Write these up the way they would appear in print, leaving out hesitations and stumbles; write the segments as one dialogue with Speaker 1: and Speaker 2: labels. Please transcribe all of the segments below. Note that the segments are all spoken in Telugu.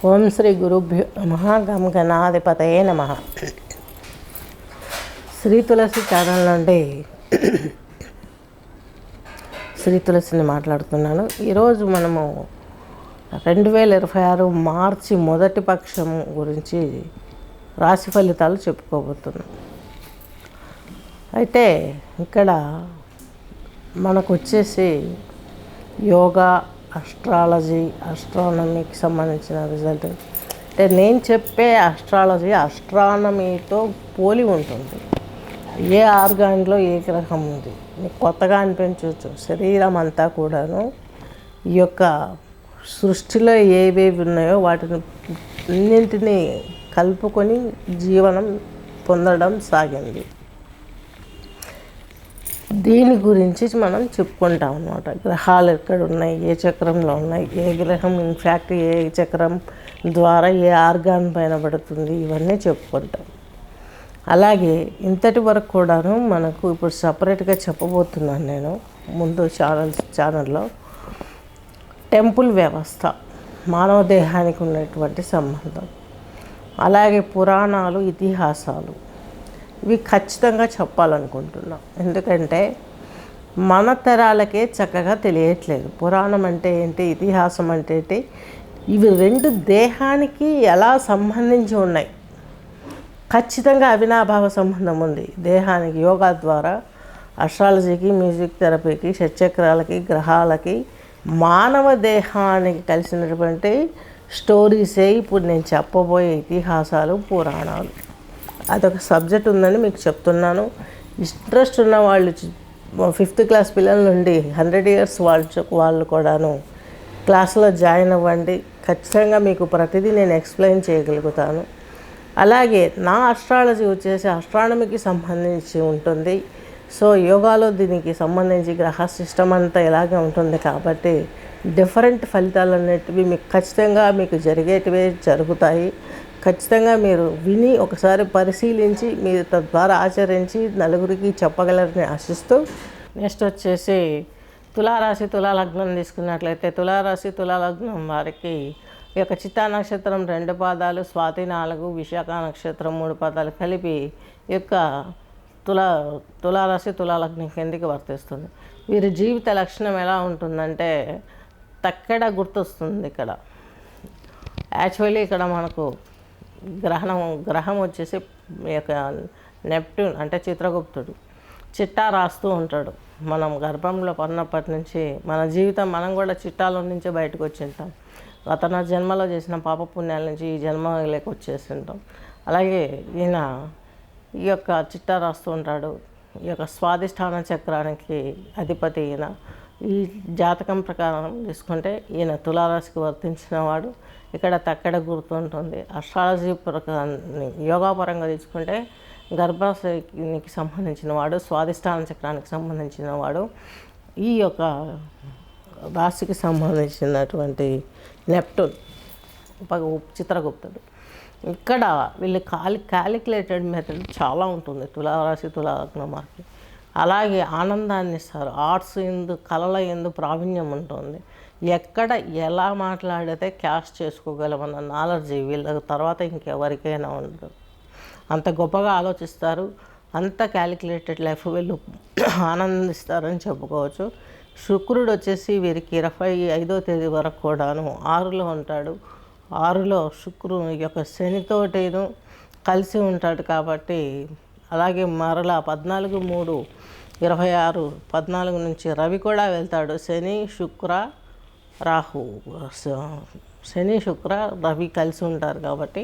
Speaker 1: ఓం శ్రీ గురుభ్యో నమః. గం గణాధిపతయే నమః. శ్రీ తులసి ఛానల్ నుండి శ్రీ తులసిని మాట్లాడుతున్నాను. ఈరోజు మనము 2026 మార్చి మొదటి పక్షం గురించి రాశి ఫలితాలు చెప్పుకోబోతున్నాం. అయితే ఇక్కడ మనకు వచ్చేసి యోగా, అస్ట్రాలజీ, ఆస్ట్రానమీకి సంబంధించిన రిజల్ట్. అంటే నేను చెప్పే ఆస్ట్రాలజీ ఆస్ట్రానమీతో పోలి ఉంటుంది. ఏ ఆర్గాన్లో ఏ గ్రహం ఉంది మీకు కొత్తగా అనిపించవచ్చు. శరీరం అంతా కూడాను ఈ యొక్క సృష్టిలో ఏవేవి ఉన్నాయో వాటిని అన్నింటినీ కలుపుకొని జీవనం పొందడం సాగింది. దీని గురించి మనం చెప్పుకుంటాం అన్నమాట. గ్రహాలు ఎక్కడ ఉన్నాయి, ఏ చక్రంలో ఉన్నాయి, ఏ గ్రహం ఇన్ఫ్యాక్ట్ ఏ చక్రం ద్వారా ఏ ఆర్గాన్ పైన పడుతుంది, ఇవన్నీ చెప్పుకుంటాం. అలాగే ఇంతటి వరకు కూడాను మనకు ఇప్పుడు సపరేట్గా చెప్పబోతున్నాను నేను ముందు ఛానల్లో టెంపుల్ వ్యవస్థ, మానవ దేహానికి ఉన్నటువంటి సంబంధం, అలాగే పురాణాలు, ఇతిహాసాలు ఇవి ఖచ్చితంగా చెప్పాలనుకుంటున్నాం. ఎందుకంటే మన తరాలకే చక్కగా తెలియట్లేదు. పురాణం అంటే ఏంటి, ఇతిహాసం అంటే ఏంటి, ఇవి రెండు దేహానికి ఎలా సంబంధించి ఉన్నాయి. ఖచ్చితంగా అవినాభావ సంబంధం ఉంది దేహానికి. యోగా ద్వారా అస్ట్రాలజీకి, మ్యూజిక్ థెరపీకి, షట్చక్రాలకి, గ్రహాలకి, మానవ దేహానికి కలిసినటువంటి స్టోరీసే ఇప్పుడు నేను చెప్పబోయే ఇతిహాసాలు, పురాణాలు. అదొక సబ్జెక్ట్ ఉందని మీకు చెప్తున్నాను. ఇంట్రెస్ట్ ఉన్న వాళ్ళు 5th క్లాస్ పిల్లల నుండి 100 years వాళ్ళు కూడాను క్లాసులో జాయిన్ అవ్వండి. ఖచ్చితంగా మీకు ప్రతిదీ నేను ఎక్స్ప్లెయిన్ చేయగలుగుతాను. అలాగే నా ఆస్ట్రాలజీ వచ్చేసి ఆస్ట్రానమీకి సంబంధించి ఉంటుంది. సో యోగాలో దీనికి సంబంధించి గ్రహ సిస్టమ్ అంతా ఇలాగే ఉంటుంది కాబట్టి డిఫరెంట్ ఫలితాలు అనేటివి మీకు ఖచ్చితంగా మీకు జరిగేటివే జరుగుతాయి. ఖచ్చితంగా మీరు విని ఒకసారి పరిశీలించి మీరు తద్వారా ఆచరించి నలుగురికి చెప్పగలరని ఆశిస్తూ, నెక్స్ట్ వచ్చేసి తులారాశి, తులాలగ్నం తీసుకున్నట్లయితే తులారాశి, తులాలగ్నం వారికి ఈ యొక్క చిత్తా నక్షత్రం 2 పాదాలు, స్వాతి 4, విశాఖ నక్షత్రం 3 పాదాలు కలిపి ఈ యొక్క తులారాశి, తులాలగ్నం కిందికి వర్తిస్తుంది. వీరి జీవిత లక్షణం ఎలా ఉంటుందంటే తక్కడ గుర్తొస్తుంది. ఇక్కడ యాక్చువల్లీ ఇక్కడ మనకు గ్రహం వచ్చేసి ఈ యొక్క నెప్ట్యూన్ అంటే చిత్రగుప్తుడు చిట్టా రాస్తూ ఉంటాడు. మనం గర్భంలో పడినప్పటి నుంచి మన జీవితం మనం కూడా చిట్టాలో నుంచి బయటకు వచ్చింటాం. గత జన్మలో చేసిన పాపపుణ్యాల నుంచి ఈ జన్మలోకి వచ్చేసింటాం. అలాగే ఈయన ఈ యొక్క చిట్టా రాస్తూ ఉంటాడు. ఈ యొక్క స్వాధిష్టాన చక్రానికి అధిపతి ఈయన. ఈ జాతకం ప్రకారం తీసుకుంటే ఈయన తులారాశికి వర్తించిన వాడు. ఇక్కడ తక్కడ గుర్తుంటుంది. అస్ట్రాలజీ యోగా పరంగా తీసుకుంటే గర్భాశయానికి సంబంధించిన వాడు, స్వాధిష్టాన చక్రానికి సంబంధించిన వాడు, ఈ యొక్క రాశికి సంబంధించినటువంటి నెప్ట్యూన్ చిత్రగుప్తుడు. ఇక్కడ వీళ్ళు క్యాలిక్యులేటెడ్ మెథడ్ చాలా ఉంటుంది తులారాశి, తులాలగ్నం వారికి. అలాగే ఆనందాన్ని ఇస్తారు. ఆర్ట్స్ ఎందు, కళల ఎందు ప్రావీణ్యం ఉంటుంది. ఎక్కడ ఎలా మాట్లాడితే క్యాష్ చేసుకోగలమన్న నాలెడ్జ్ వీళ్ళ తర్వాత ఇంకెవరికైనా ఉండదు. అంత గొప్పగా ఆలోచిస్తారు. అంత క్యాలిక్యులేటెడ్ లైఫ్ వీళ్ళు ఆనందిస్తారని చెప్పుకోవచ్చు. శుక్రుడు వచ్చేసి వీరికి 25వ తేదీ వరకు కూడాను 6లో ఉంటాడు. 6లో శుక్రుడు యొక్క శనితోటేను కలిసి ఉంటాడు కాబట్టి. అలాగే మరలా 14/3/26 14 నుంచి రవి కూడా వెళ్తాడు. శని, శుక్ర, రాహు, శని, శుక్ర, రవి కలిసి ఉంటారు కాబట్టి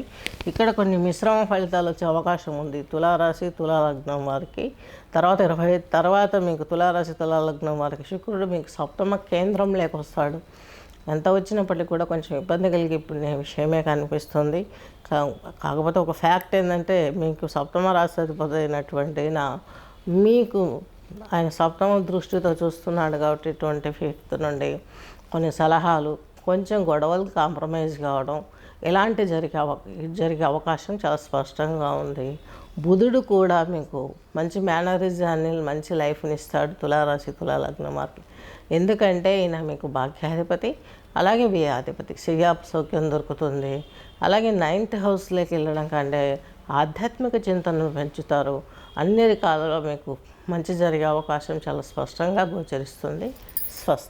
Speaker 1: ఇక్కడ కొన్ని మిశ్రమ ఫలితాలు వచ్చే అవకాశం ఉంది తులారాశి, తులాలగ్నం వారికి. తర్వాత మీకు తులారాశి, తులాలగ్నం వారికి శుక్రుడు మీకు సప్తమ కేంద్రంలోకి వస్తాడు. ఎంత వచ్చినప్పటికీ కూడా కొంచెం ఇబ్బంది కలిగే విషయమే కనిపిస్తుంది. కాకపోతే ఒక ఫ్యాక్ట్ ఏంటంటే మీకు సప్తమ రాష్ట్రాధిపతి అయినటువంటి మీకు ఆయన సప్తమ దృష్టితో చూస్తున్నాడు కాబట్టి 25th నుండి కొన్ని సలహాలు, కొంచెం గొడవలు, కాంప్రమైజ్ కావడం ఇలాంటి జరిగే అవకాశం చాలా స్పష్టంగా ఉంది. బుధుడు కూడా మీకు మంచి మేనరిజాన్ని, మంచి లైఫ్ని ఇస్తాడు తులారాశి, తులాలగ్నం వారికి. ఎందుకంటే ఈయన మీకు భాగ్యాధిపతి, అలాగే వ్యయాధిపతి. శ్రేయాప్ సౌఖ్యం దొరుకుతుంది. అలాగే 9th హౌస్లోకి వెళ్ళడం కంటే ఆధ్యాత్మిక చింతనను పెంచుతారు. అన్ని రకాలలో మీకు మంచి జరిగే అవకాశం చాలా స్పష్టంగా గోచరిస్తుంది. స్వస్తి.